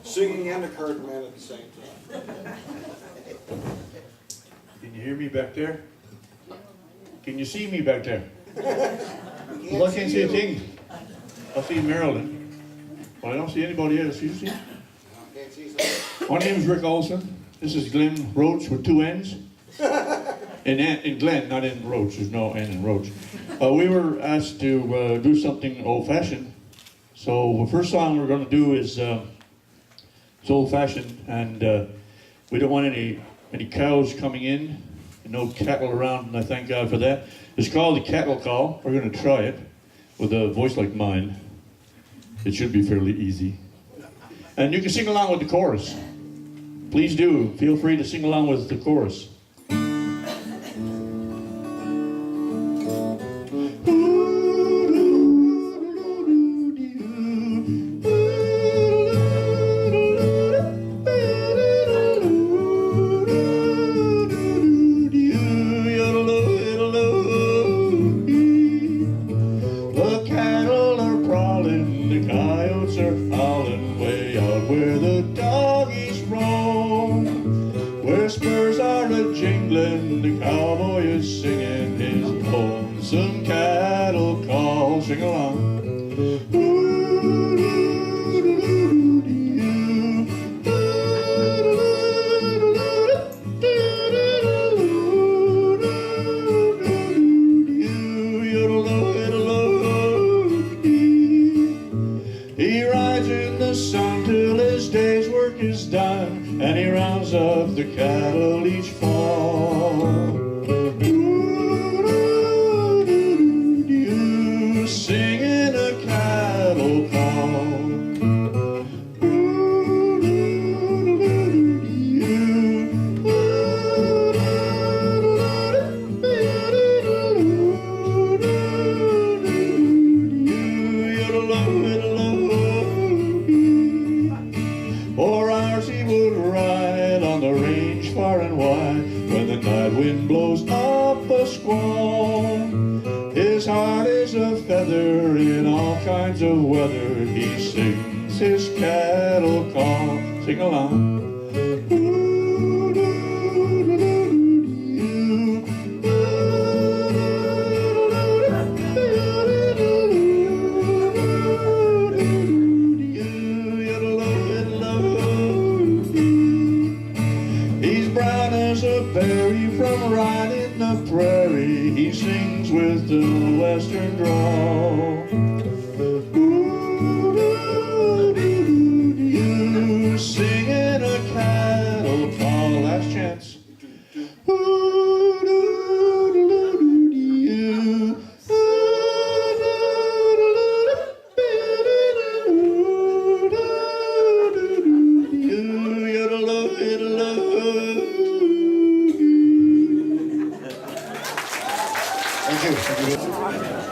Singing and a card man at the same time. Can you hear me back there? Can you see me back there? Well, I can't see a thing. I see Marilyn, but I don't see anybody else. You see? Can't see something. My name is Rick Olsen. This is Glenn Roach with 2 N's. In Glenn, not in Roach. There's no N in Roach. We were asked to do something old-fashioned. So the first song we're going to do is it's old-fashioned, and we don't want any cows coming in, and no cattle around, and I thank God for that. It's called the Cattle Call. We're going to try it with a voice like mine. It should be fairly easy. And you can sing along with the chorus. Please do. Feel free to sing along with the chorus. Where the doggies roam, where spurs are a-jingling, the cowboy is singing his lonesome cattle call. Sing along. He rides in the sun till his day's work is done, and he rounds up the cattle each fall. Singing a cattle call. For hours he would ride on the range far and wide, when the night wind blows up a squall. His heart is a feather in all kinds of weather. He sings his cattle call. Sing along. Berry from riding the prairie, he sings with the western drawl. Singing a cattle call. Last chance. Thank you.